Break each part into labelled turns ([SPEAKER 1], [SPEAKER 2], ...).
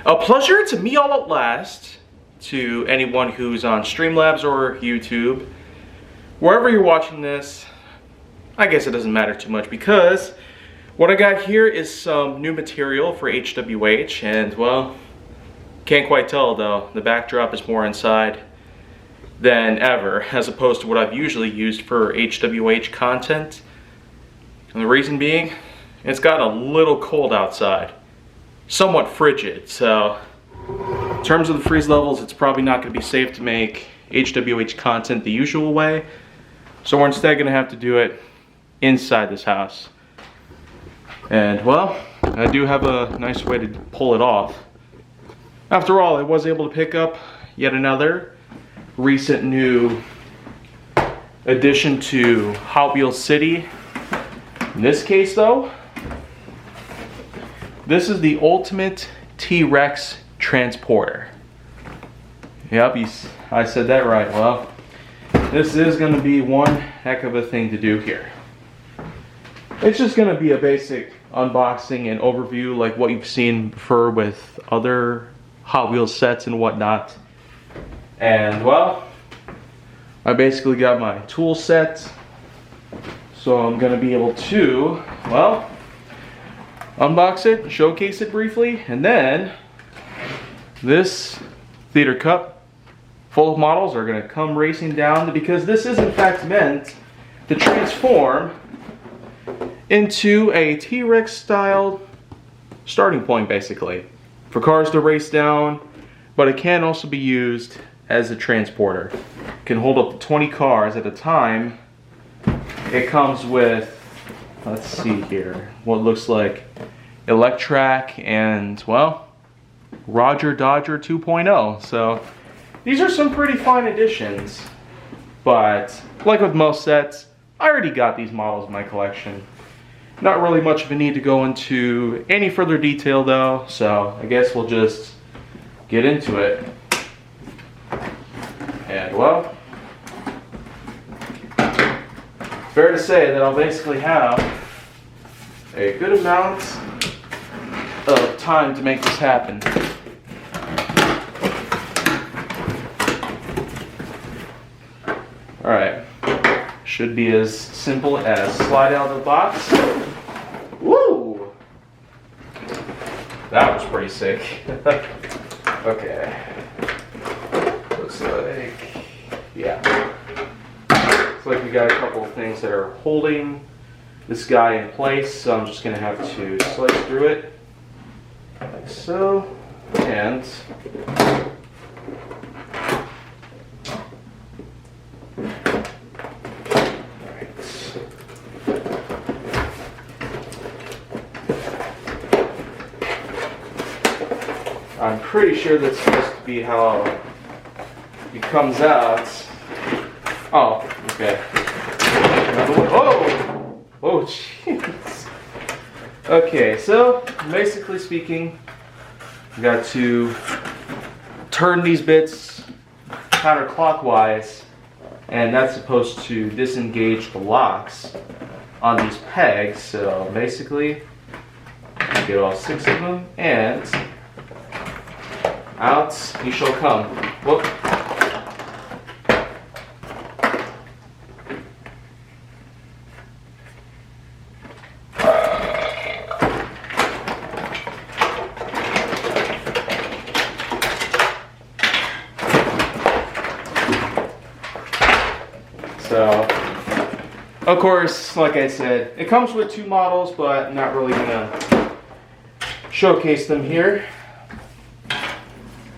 [SPEAKER 1] A pleasure to me all at last, to anyone who's on Streamlabs or YouTube. Wherever you're watching this, I guess it doesn't matter too much because what I got here is some new material for HWH, and well, can't quite tell though. The backdrop is more inside than ever, as opposed to what I've usually used for HWH content. And the reason being, it's gotten a little cold outside. Somewhat frigid, so in terms of the freeze levels, it's probably not going to be safe to make HWH content the usual way. So we're instead going to have to do it inside this house. And well, I do have a nice way to pull it off. After all, I was able to pick up yet another recent new addition to Hot Wheels City. In this case though, this is the ultimate T-Rex transporter. Yep, I said that right. Well, this is going to be one heck of a thing to do here. It's just going to be a basic unboxing and overview like what you've seen before with other Hot Wheels sets and whatnot. And well, I basically got my tool set, so I'm going to be able to, well, unbox it, showcase it briefly, and then this theater cup full of models are going to come racing down, because this is in fact meant to transform into a T-Rex style starting point, basically, for cars to race down, but it can also be used as a transporter. It can hold up to 20 cars at a time. It comes with, let's see here, what looks like Electrac and, well, Roger Dodger 2.0. So these are some pretty fine additions, but like with most sets, I already got these models in my collection. Not really much of a need to go into any further detail though, so I guess we'll just get into it. And well, fair to say that I'll basically have a good amount of time to make this happen. Alright, should be as simple as slide out of the box. Woo! That was pretty sick. Okay. Looks like, yeah. Looks like we got a couple of things that are holding this guy in place, so I'm just going to have to slice through it like so, and I'm pretty sure that's supposed to be how it comes out. Oh, okay. Another one. Oh! Oh, jeez. Okay, so basically speaking, you got to turn these bits counterclockwise, and that's supposed to disengage the locks on these pegs. So basically, get all 6 of them, and out you shall come. Whoop. So, of course, like I said, it comes with 2 models, but I'm not really gonna showcase them here.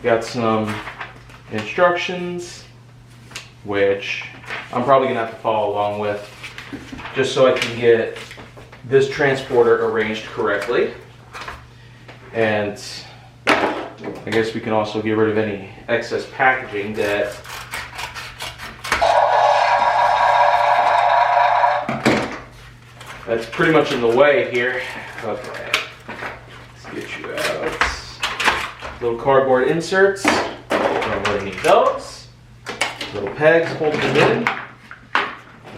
[SPEAKER 1] Got some instructions, which I'm probably gonna have to follow along with, just so I can get this transporter arranged correctly. And I guess we can also get rid of any excess packaging that's pretty much in the way here. Okay, let's get you out. Little cardboard inserts, don't really need those. Little pegs holding it in.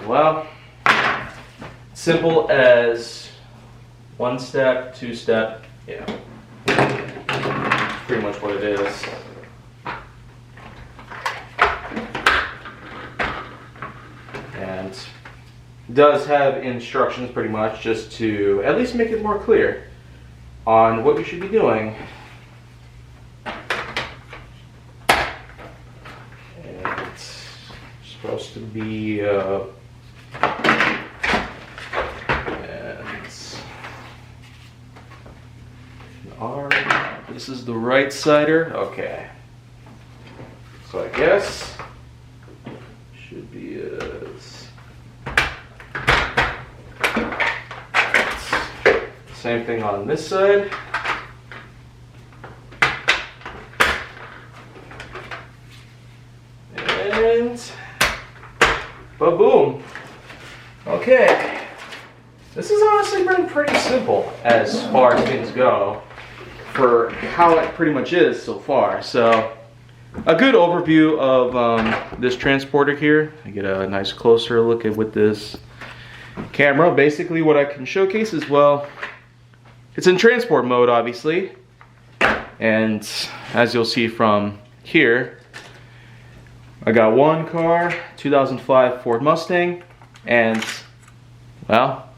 [SPEAKER 1] Well, simple as 1 step, 2 step, yeah. pretty much what it is. And it does have instructions pretty much just to at least make it more clear on what you should be doing. And it's supposed to be this is the right sider. Okay. So I guess should be same thing on this side. And ba-boom. Okay. This has honestly been pretty simple as far as things go for how it pretty much is so far. So a good overview of this transporter here. I get a nice closer look at with this camera. Basically what I can showcase is, well, it's in transport mode obviously, and as you'll see from here, I got one car, 2005 Ford Mustang, and well,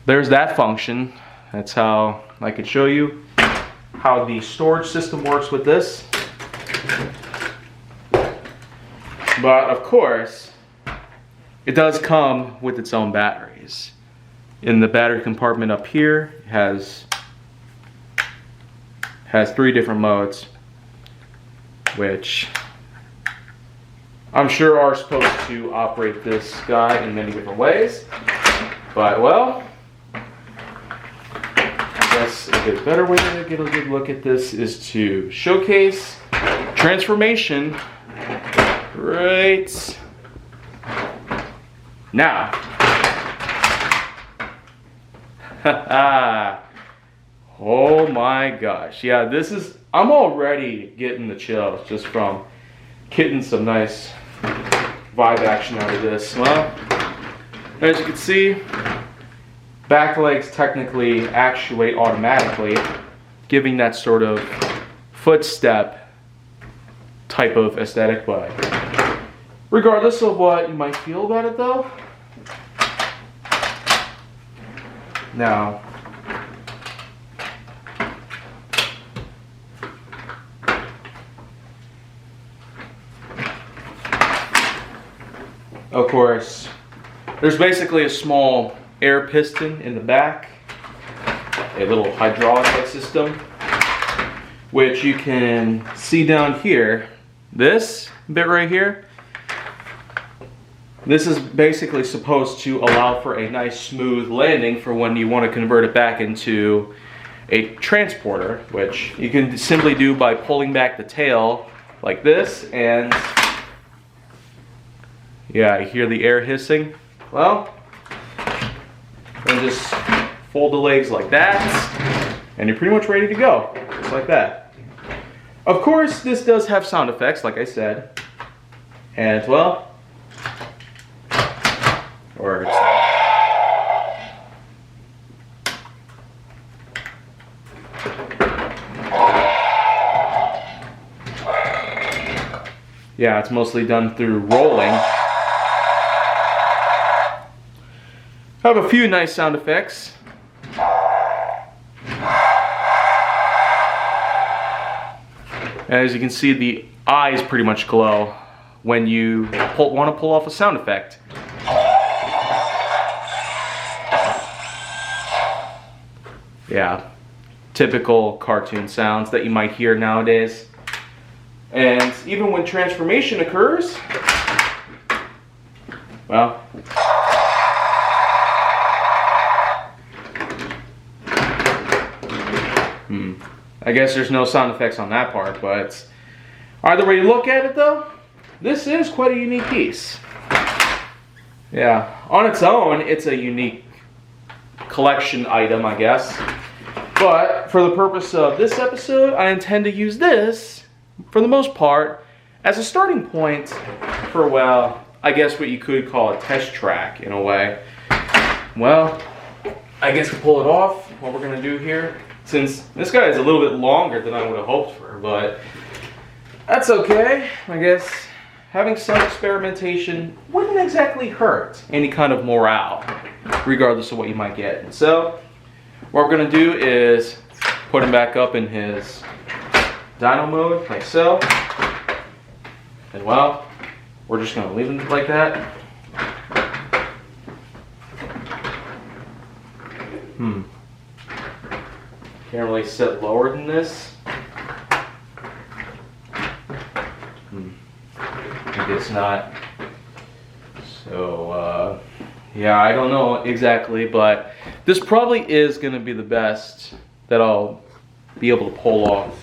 [SPEAKER 1] there's that function. That's how I could show you how the storage system works with this. But of course, it does come with its own batteries. In the battery compartment up here, it has 3 different modes, which I'm sure are supposed to operate this guy in many different ways. But well, I guess a good better way to get a good look at this is to showcase transformation right now. Oh my gosh. Yeah, this is, I'm already getting the chills just from getting some nice vibe action out of this. Well, as you can see, back legs technically actuate automatically, giving that sort of footstep type of aesthetic. But regardless of what you might feel about it though, now of course, there's basically a small air piston in the back, a little hydraulic system, which you can see down here. This bit right here, this is basically supposed to allow for a nice smooth landing for when you want to convert it back into a transporter, which you can simply do by pulling back the tail like this, and yeah, you hear the air hissing. Well, and just fold the legs like that, and you're pretty much ready to go, just like that. Of course, this does have sound effects, like I said, and well, or yeah, it's mostly done through rolling. I have a few nice sound effects. As you can see, the eyes pretty much glow when you want to pull off a sound effect. Yeah, typical cartoon sounds that you might hear nowadays. And even when transformation occurs, well, I guess there's no sound effects on that part, but either way you look at it though, this is quite a unique piece. Yeah, on its own, it's a unique collection item, I guess. But for the purpose of this episode, I intend to use this, for the most part, as a starting point for, well, I guess what you could call a test track in a way. Well, I guess to pull it off, what we're gonna do here, since this guy is a little bit longer than I would have hoped for, but that's okay. I guess having some experimentation wouldn't exactly hurt any kind of morale, regardless of what you might get. So what we're gonna do is put him back up in his dyno mode, like so. And well, we're just gonna leave him like that. Can't really set lower than this. I guess not. So, yeah, I don't know exactly, but this probably is gonna be the best that I'll be able to pull off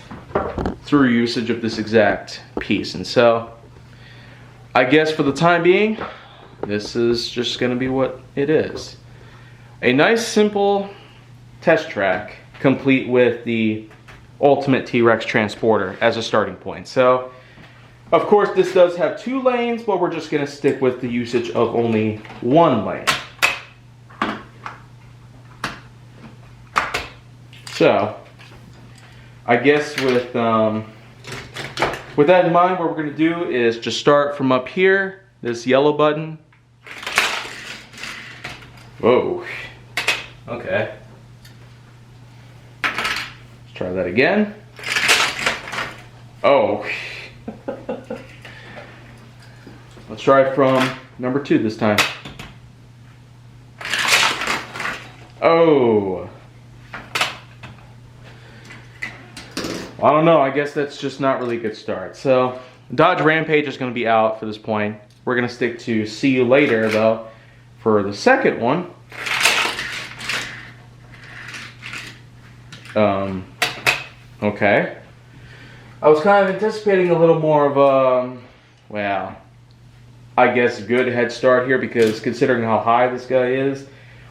[SPEAKER 1] through usage of this exact piece. And so, I guess for the time being, this is just gonna be what it is. A nice, simple test track, complete with the ultimate T-Rex transporter as a starting point. So, of course, this does have 2 lanes, but we're just gonna stick with the usage of only 1 lane. So, I guess with that in mind, what we're gonna do is just start from up here, this yellow button. Whoa, okay. Let's try that again. Oh. Let's try from number 2 this time. Oh. I don't know, I guess that's just not really a good start. So, Dodge Rampage is going to be out for this point. We're going to stick to See You Later, though, for the second one. Okay. I was kind of anticipating a little more of a, well, I guess good head start here, because considering how high this guy is,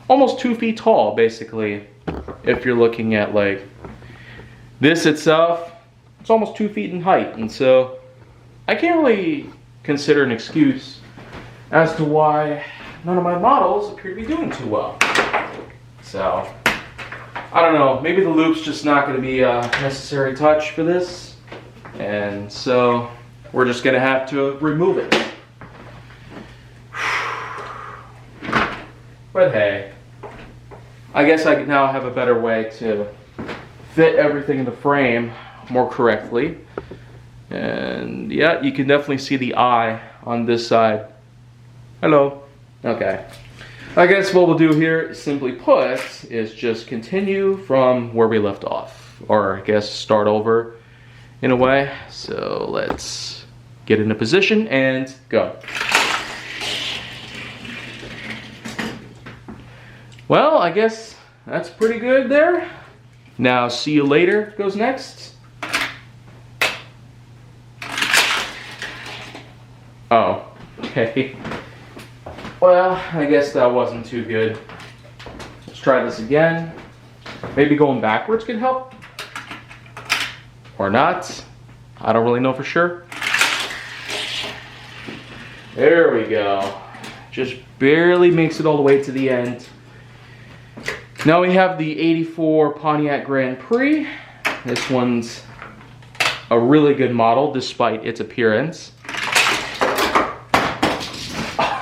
[SPEAKER 1] almost 2 feet tall, basically, if you're looking at like this itself, it's almost 2 feet in height. And so I can't really consider an excuse as to why none of my models appear to be doing too well. So I don't know, maybe the loop's just not going to be a necessary touch for this, and so we're just going to have to remove it. But hey, I guess I now have a better way to fit everything in the frame more correctly. And yeah, you can definitely see the eye on this side. Hello. Okay. I guess what we'll do here, simply put, is just continue from where we left off. Or I guess start over in a way. So let's get into position and go. Well, I guess that's pretty good there. Now, See You Later goes next. Oh, okay. Well, I guess that wasn't too good. Let's try this again. Maybe going backwards can help. Or not. I don't really know for sure. There we go. Just barely makes it all the way to the end. Now we have the 84 Pontiac Grand Prix. This one's a really good model despite its appearance.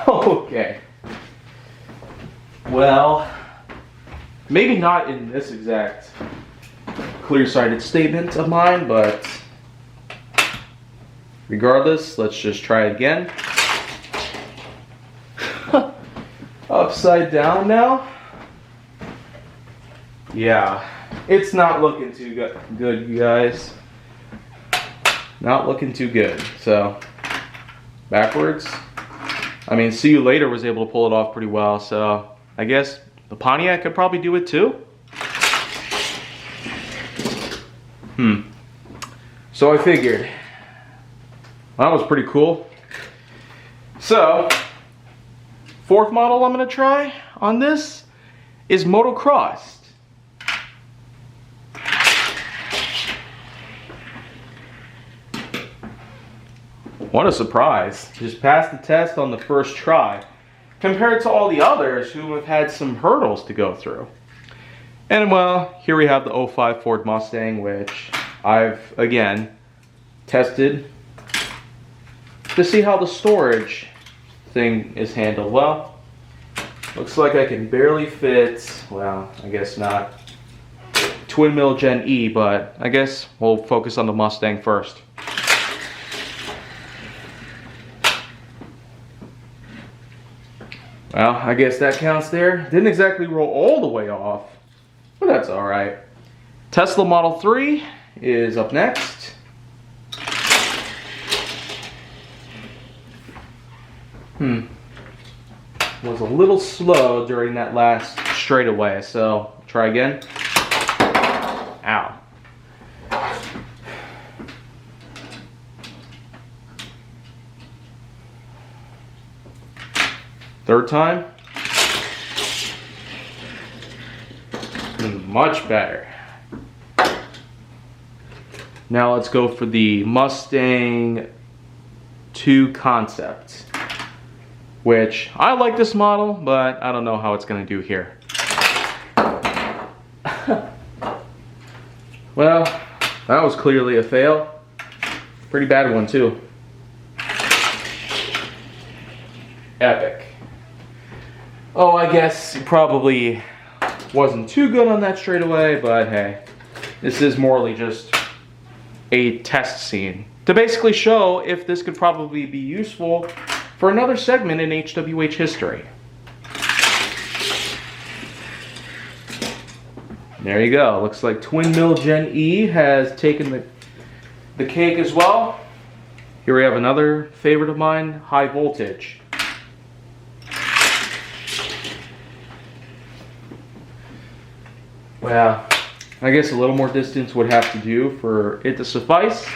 [SPEAKER 1] Okay. Well, maybe not in this exact clear-sighted statement of mine, but regardless, let's just try it again. Upside down now. Yeah, it's not looking too good, you guys. Not looking too good. So, backwards. I mean, See You Later was able to pull it off pretty well, so I guess the Pontiac could probably do it too. So I figured. That was pretty cool. So, 4th model I'm going to try on this is motocross. What a surprise. Just passed the test on the first try, compared to all the others who have had some hurdles to go through. And well, here we have the '05 Ford Mustang, which I've, again, tested to see how the storage thing is handled. Well, looks like I can barely fit, well, I guess not, twin mill Gen E, but I guess we'll focus on the Mustang first. Well, I guess that counts there. Didn't exactly roll all the way off, but that's all right. Tesla Model 3 is up next. Was a little slow during that last straightaway, so try again. Ow. Third time. Much better. Now let's go for the Mustang 2 Concept, which I like this model, but I don't know how it's going to do here. Well, that was clearly a fail. Pretty bad one too. Epic. Oh, I guess it probably wasn't too good on that straightaway, but hey, this is morally just a test scene to basically show if this could probably be useful for another segment in HWH history. There you go. Looks like twin mill Gen E has taken the cake as well. Here we have another favorite of mine, high voltage. Well, I guess a little more distance would have to do for it to suffice.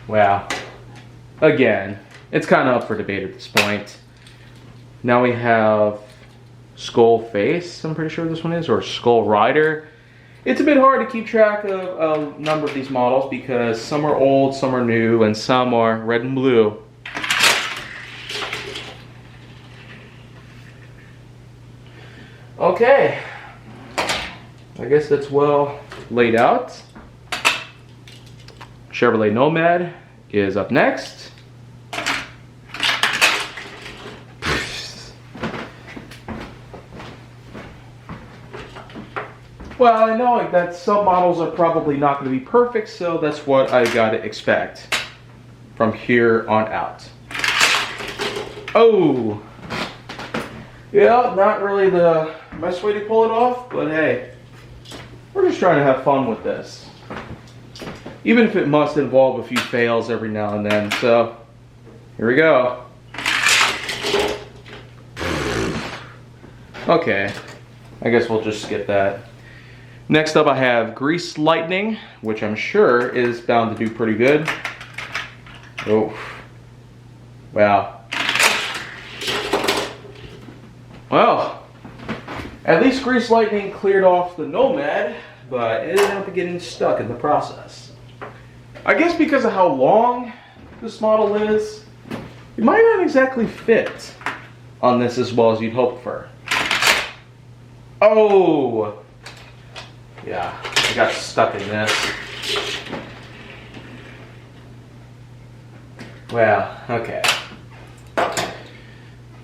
[SPEAKER 1] Wow. Again, it's kind of up for debate at this point. Now we have Skull Face, I'm pretty sure this one is, or Skull Rider. It's a bit hard to keep track of a number of these models because some are old, some are new, and some are red and blue. Okay, I guess that's well laid out. Chevrolet Nomad is up next. Well, I know that some models are probably not going to be perfect, so that's what I gotta expect from here on out. Oh! Yeah, not really the best way to pull it off, but hey, we're just trying to have fun with this. Even if it must involve a few fails every now and then, so here we go. Okay, I guess we'll just skip that. Next up I have Grease Lightning, which I'm sure is bound to do pretty good. Oh, wow. Well, at least Grease Lightning cleared off the Nomad, but it ended up getting stuck in the process. I guess because of how long this model is, it might not exactly fit on this as well as you'd hope for. Oh! Yeah, I got stuck in this. Well, okay.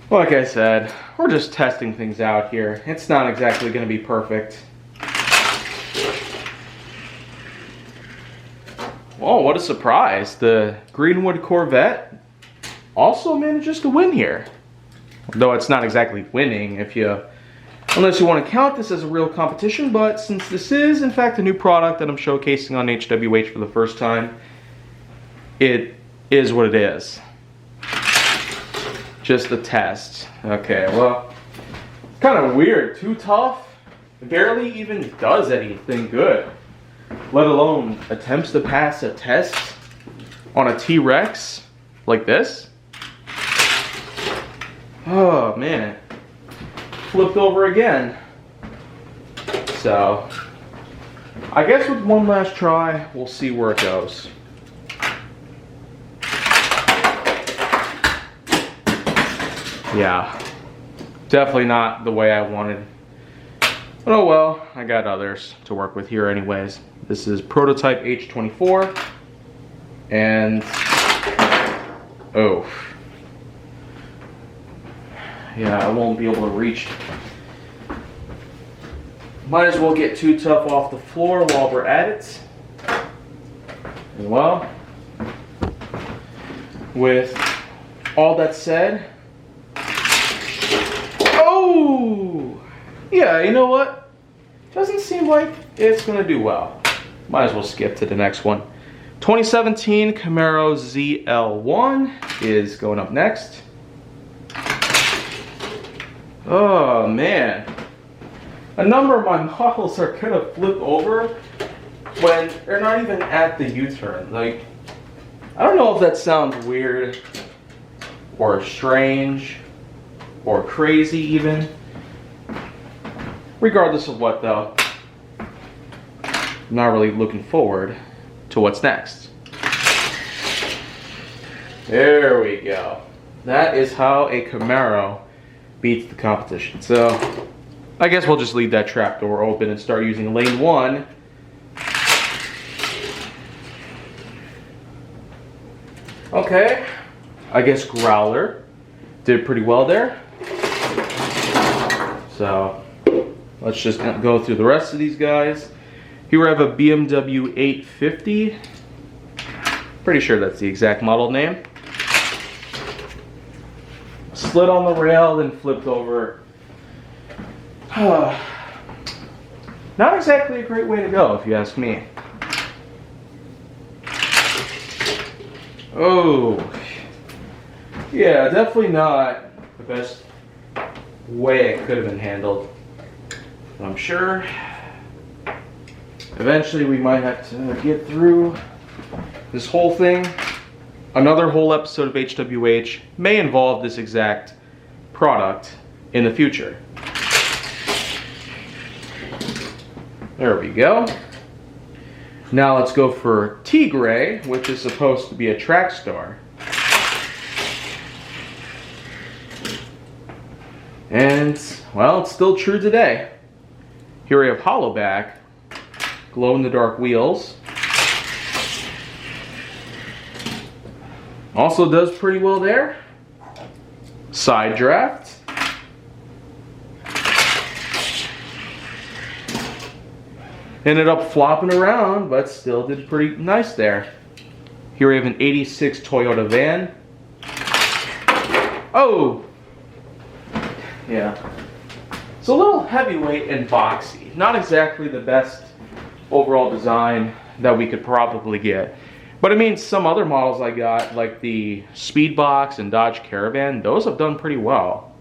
[SPEAKER 1] Like I said, we're just testing things out here. It's not exactly going to be perfect. Whoa, what a surprise. The Greenwood Corvette also manages to win here. Though it's not exactly winning unless you want to count this as a real competition, but since this is in fact a new product that I'm showcasing on HWH for the first time, it is what it is. Just a test. Okay, well, kind of weird. Too tough. It barely even does anything good, let alone attempts to pass a test on a T-Rex like this. Oh man, flipped over again. So I guess with one last try, we'll see where it goes. Yeah, Definitely not the way I wanted. But oh well, I got others to work with here anyways. This is prototype H24. And, oh. Yeah, I won't be able to reach. Might as well get Too Tough off the floor while we're at it. And well, with all that said, oh, yeah, you know what? Doesn't seem like it's gonna do well. Might as well skip to the next one. 2017 Camaro ZL1 is going up next. Oh man, a number of my models are gonna flip over when they're not even at the U-turn. Like, I don't know if that sounds weird or strange or crazy even. Regardless of what though, I'm not really looking forward to what's next. There we go. That is how a Camaro beats the competition. So I guess we'll just leave that trap door open and start using lane 1. Okay, I guess Growler did pretty well there. So let's just go through the rest of these guys. Here we have a BMW 850. Pretty sure that's the exact model name. Slid on the rail, then flipped over. Not exactly a great way to go, if you ask me. Oh, yeah, definitely not the best way it could have been handled. But I'm sure eventually we might have to get through this whole thing. Another whole episode of HWH may involve this exact product in the future. There we go. Now let's go for T-Gray, which is supposed to be a track star. And, well, it's still true today. Here we have Hollowback, glow-in-the-dark wheels. Also does pretty well there. Side draft. Ended up flopping around, but still did pretty nice there. Here we have an 86 Toyota van. Oh! Yeah. It's a little heavyweight and boxy. Not exactly the best overall design that we could probably get. But I mean, some other models I got, like the Speedbox and Dodge Caravan, those have done pretty well.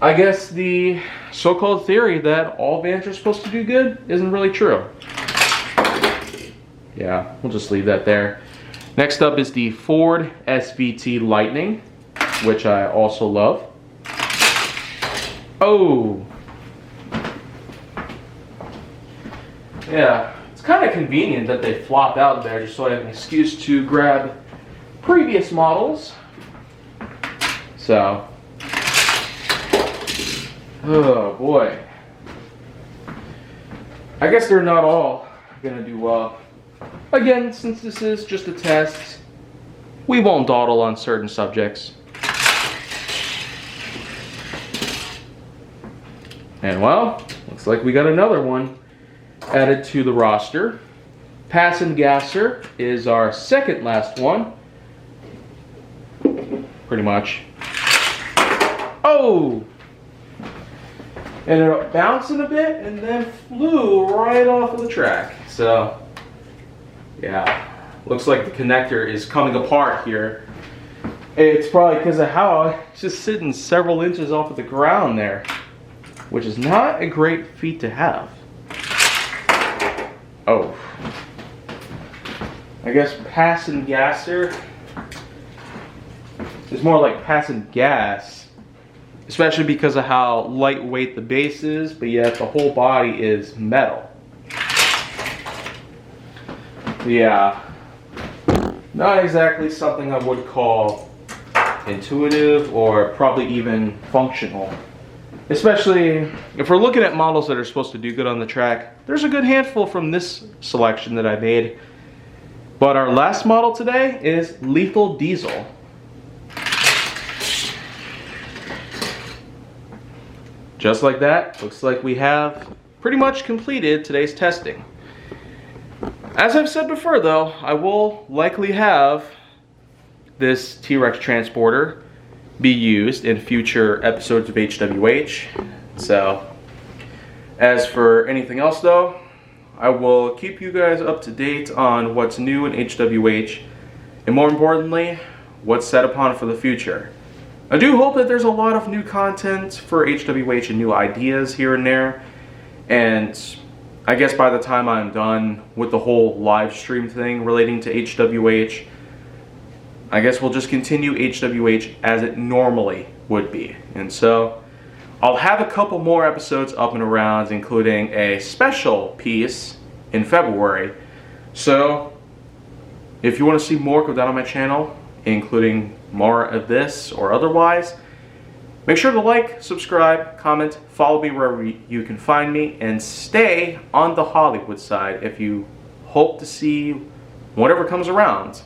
[SPEAKER 1] I guess the so-called theory that all vans are supposed to do good isn't really true. Yeah, we'll just leave that there. Next up is the Ford SVT Lightning, which I also love. Oh! Yeah, it's kind of convenient that they flop out there just so I have an excuse to grab previous models. So, oh boy. I guess they're not all gonna do well. Again, since this is just a test, we won't dawdle on certain subjects. And well, looks like we got another one added to the roster. Pass and Gasser is our second last one. Pretty much. Oh! Ended up bouncing a bit and then flew right off of the track. So, yeah. Looks like the connector is coming apart here. It's probably because of how it's just sitting several inches off of the ground there, which is not a great feat to have. Oh. I guess Pass and Gasser is more like Pass and Gas, especially because of how lightweight the base is, but yet the whole body is metal. Yeah, not exactly something I would call intuitive or probably even functional. Especially if we're looking at models that are supposed to do good on the track. There's a good handful from this selection that I made. But our last model today is Lethal Diesel. Just like that, looks like we have pretty much completed today's testing. As I've said before though, I will likely have this T-Rex transporter be used in future episodes of HWH. So, as for anything else though, I will keep you guys up to date on what's new in HWH, and more importantly, what's set upon for the future. I do hope that there's a lot of new content for HWH and new ideas here and there, and I guess by the time I'm done with the whole live stream thing relating to HWH, I guess we'll just continue HWH as it normally would be. And so I'll have a couple more episodes up and around, including a special piece in February. So if you want to see more, go down on my channel, including more of this or otherwise. Make sure to like, subscribe, comment, follow me wherever you can find me, and stay on the Hollywood side if you hope to see whatever comes around.